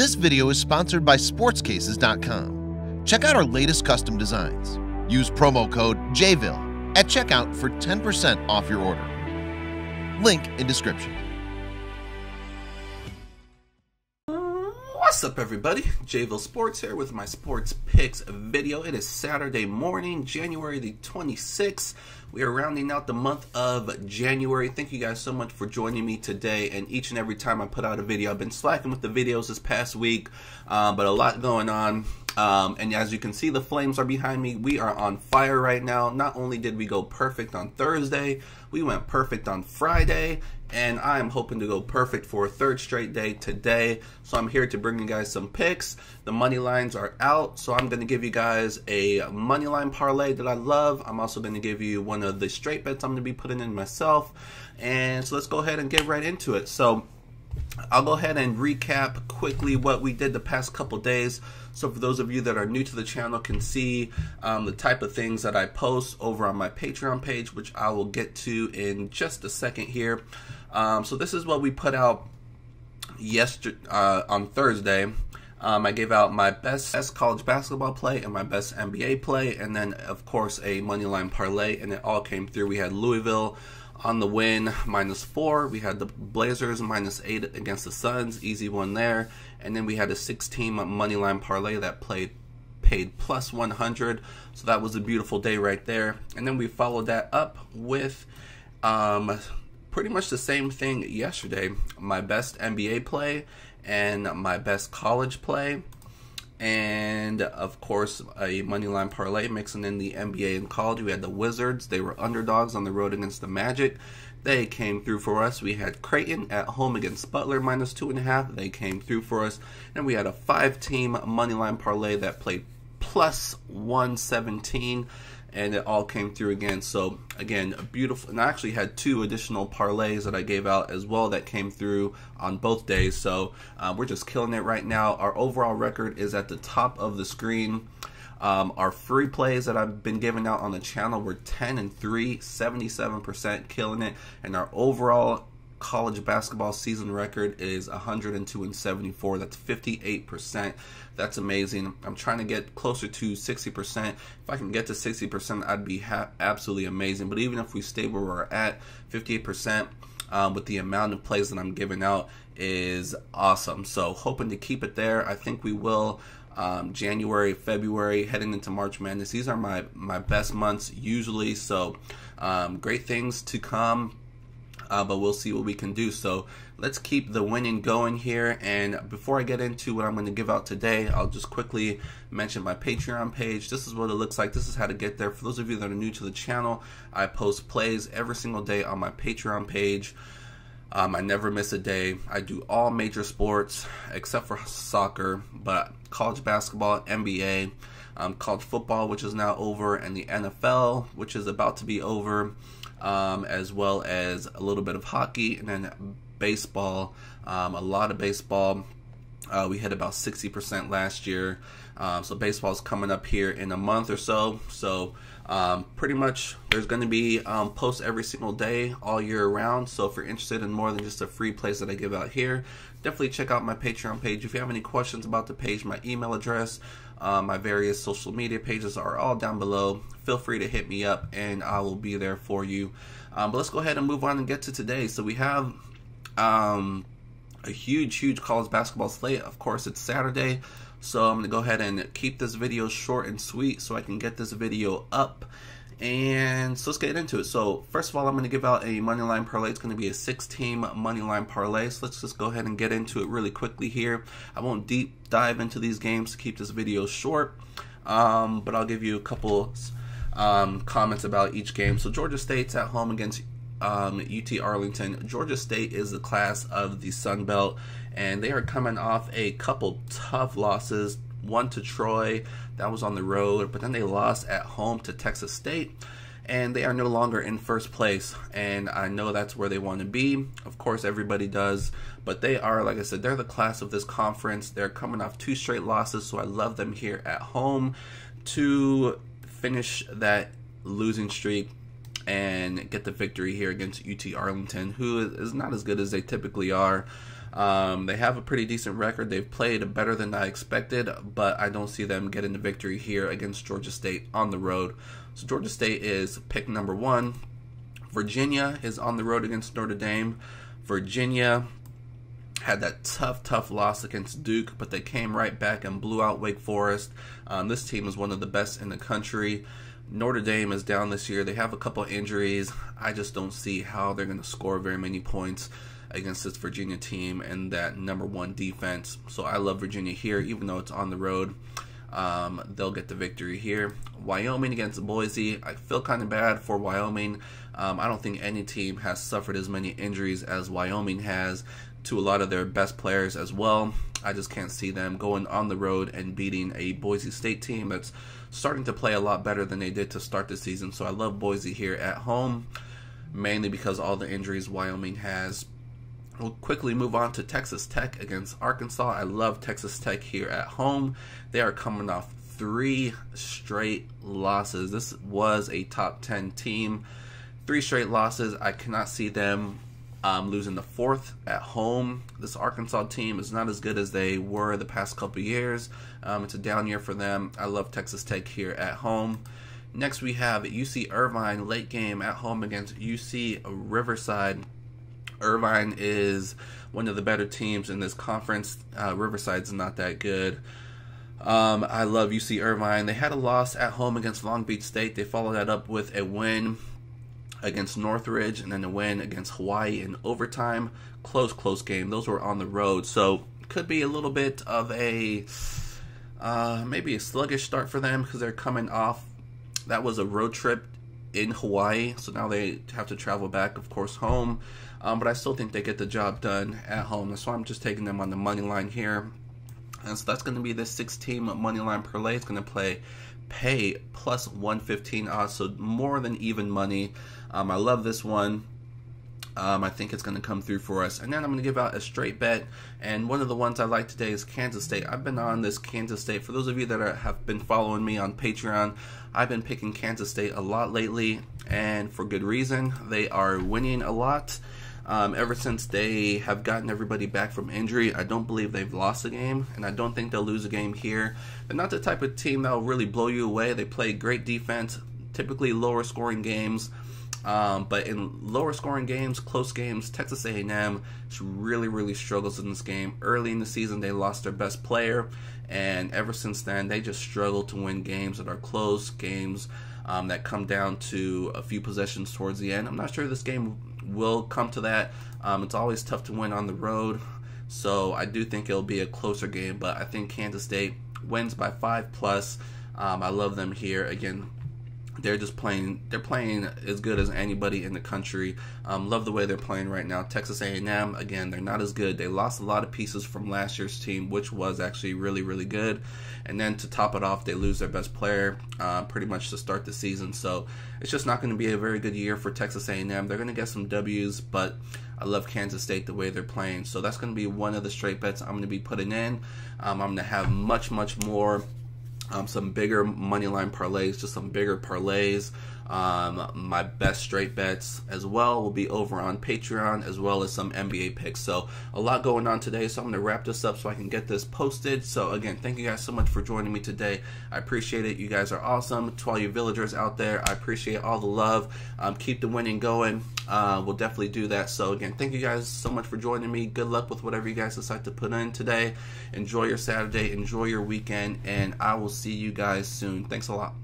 This video is sponsored by sportscases.com. Check out our latest custom designs. Use promo code JVille at checkout for 10% off your order. Link in description. What's up, everybody? JVille Sports here with my sports picks video. It is Saturday morning, January the 26th. We are rounding out the month of January. Thank you guys so much for joining me today. And each and every time I put out a video, I've been slacking with the videos this past week, but a lot going on. And as you can see, the flames are behind me. We are on fire right now. Not only did we go perfect on Thursday, we went perfect on Friday, and I am hoping to go perfect for a third straight day today. So I'm here to bring you guys some picks. The money lines are out, so I'm going to give you guys a money line parlay that I love. I'm also going to give you one of the straight bets I'm going to be putting in myself. And so let's go ahead and get right into it. So I'll go ahead and recap quickly what we did the past couple days. So for those of you that are new to the channel can see the type of things that I post over on my Patreon page, which I will get to in just a second here. So this is what we put out yesterday on Thursday. I gave out my best college basketball play and my best NBA play, and then of course a moneyline parlay, and it all came through. We had Louisville on the win, -4. We had the Blazers -8 against the Suns, easy one there. And then we had a 6-team moneyline parlay that paid +100. So that was a beautiful day right there. And then we followed that up with pretty much the same thing yesterday. My best NBA play and my best college play. And of course a moneyline parlay mixing in the NBA and college. We had the Wizards. They were underdogs on the road against the Magic. They came through for us. We had Creighton at home against Butler -2.5. They came through for us. And we had a 5-team moneyline parlay that played +117. And it all came through again. So again, a beautiful, and I actually had 2 additional parlays that I gave out as well that came through on both days. So we're just killing it right now. Our overall record is at the top of the screen. Our free plays that I've been giving out on the channel were 10-3, 77%, killing it. And our overall college basketball season record is 102-74. That's 58%. That's amazing. I'm trying to get closer to 60%. If I can get to 60%, I'd be absolutely amazing. But even if we stay where we're at, 58% with the amount of plays that I'm giving out is awesome. So hoping to keep it there. I think we will. January, February, heading into March Madness. These are my best months usually. So great things to come. But we'll see what we can do. So let's keep the winning going here. And before I get into what I'm going to give out today, I'll just quickly mention my Patreon page. This is what it looks like. This is how to get there. For those of you that are new to the channel, I post plays every single day on my Patreon page. I never miss a day. I do all major sports except for soccer, but college basketball, NBA, college football, which is now over, and the NFL, which is about to be over. As well as a little bit of hockey, and then baseball, a lot of baseball. We hit about 60% last year, so baseball is coming up here in a month or so. So pretty much there's going to be posts every single day all year round. So if you're interested in more than just a free place that I give out here, definitely check out my Patreon page. If you have any questions about the page, my email address, my various social media pages are all down below. Feel free to hit me up and I will be there for you. But let's go ahead and move on and get to today. So we have a huge college basketball slate. Of course, it's Saturday, so I'm going to go ahead and keep this video short and sweet so I can get this video up. And so let's get into it. So first of all, I'm going to give out a moneyline parlay. It's going to be a 6-team moneyline parlay. So let's just go ahead and get into it really quickly here. I won't deep dive into these games to keep this video short, but I'll give you a couple comments about each game. So Georgia State's at home against UT Arlington. Georgia State is the class of the Sun Belt, and they are coming off a couple tough losses. One to Troy, that was on the road, but then they lost at home to Texas State, and they are no longer in first place, and I know that's where they want to be. Of course, everybody does, but they are, like I said, they're the class of this conference. They're coming off 2 straight losses, so I love them here at home to finish that losing streak and get the victory here against UT Arlington, who is not as good as they typically are. They have a pretty decent record. They've played better than I expected, but I don't see them getting the victory here against Georgia State on the road. So Georgia State is pick number 1. Virginia is on the road against Notre Dame. Virginia had that tough loss against Duke, but they came right back and blew out Wake Forest. This team is one of the best in the country. Notre Dame is down this year. They have a couple injuries. I just don't see how they're going to score very many points against this Virginia team and that number 1 defense. So I love Virginia here, even though it's on the road. They'll get the victory here. Wyoming against Boise. I feel kind of bad for Wyoming. I don't think any team has suffered as many injuries as Wyoming has to a lot of their best players as well. I just can't see them going on the road and beating a Boise State team that's starting to play a lot better than they did to start the season. So I love Boise here at home, mainly because all the injuries Wyoming has. We'll quickly move on to Texas Tech against Arkansas. I love Texas Tech here at home. They are coming off 3 straight losses. This was a top 10 team. 3 straight losses. I cannot see them losing the 4th at home. This Arkansas team is not as good as they were the past couple years. It's a down year for them. I love Texas Tech here at home. Next we have UC Irvine late game at home against UC Riverside. Irvine is one of the better teams in this conference. Riverside's not that good. I love UC Irvine. They had a loss at home against Long Beach State. They followed that up with a win against Northridge and then a win against Hawaii in overtime. Close game. Those were on the road, so could be a little bit of a maybe a sluggish start for them because they're coming off. That was a road trip in Hawaii, so now they have to travel back, of course, home. But I still think they get the job done at home. That's why I'm just taking them on the money line here. And so that's going to be the 6-team money line parlay. It's going to pay plus 115 odds, so more than even money. I love this one. I think it's going to come through for us. And then I'm going to give out a straight bet. And one of the ones I like today is Kansas State. I've been on this Kansas State. For those of you that have been following me on Patreon, I've been picking Kansas State a lot lately, and for good reason. They are winning a lot. Ever since they have gotten everybody back from injury, I don't believe they've lost a game, and I don't think they'll lose a game here. They're not the type of team that will really blow you away. They play great defense, typically lower scoring games. But in lower scoring games, close games, Texas A&M really struggles in this game. Early in the season, they lost their best player, and ever since then, they just struggle to win games that are close, games that come down to a few possessions towards the end. I'm not sure this game will come to that. It's always tough to win on the road, so I do think it'll be a closer game, but I think Kansas State wins by 5+. I love them here. Again, they're playing as good as anybody in the country. Love the way they're playing right now. Texas A&M, again, they're not as good. They lost a lot of pieces from last year's team, which was actually really good. And then to top it off, they lose their best player pretty much to start the season. So it's just not going to be a very good year for Texas A&M. They're going to get some W's, but I love Kansas State the way they're playing. So that's going to be one of the straight bets I'm going to be putting in. I'm going to have much more. Some bigger money line parlays, just some bigger parlays. My best straight bets as well will be over on Patreon, as well as some NBA picks. So a lot going on today, so I'm going to wrap this up so I can get this posted. So again, thank you guys so much for joining me today. I appreciate it. You guys are awesome. To all you villagers out there, I appreciate all the love. Keep the winning going. We'll definitely do that. So again, thank you guys so much for joining me. Good luck with whatever you guys decide to put in today. Enjoy your Saturday, enjoy your weekend, and I will see you guys soon. Thanks a lot.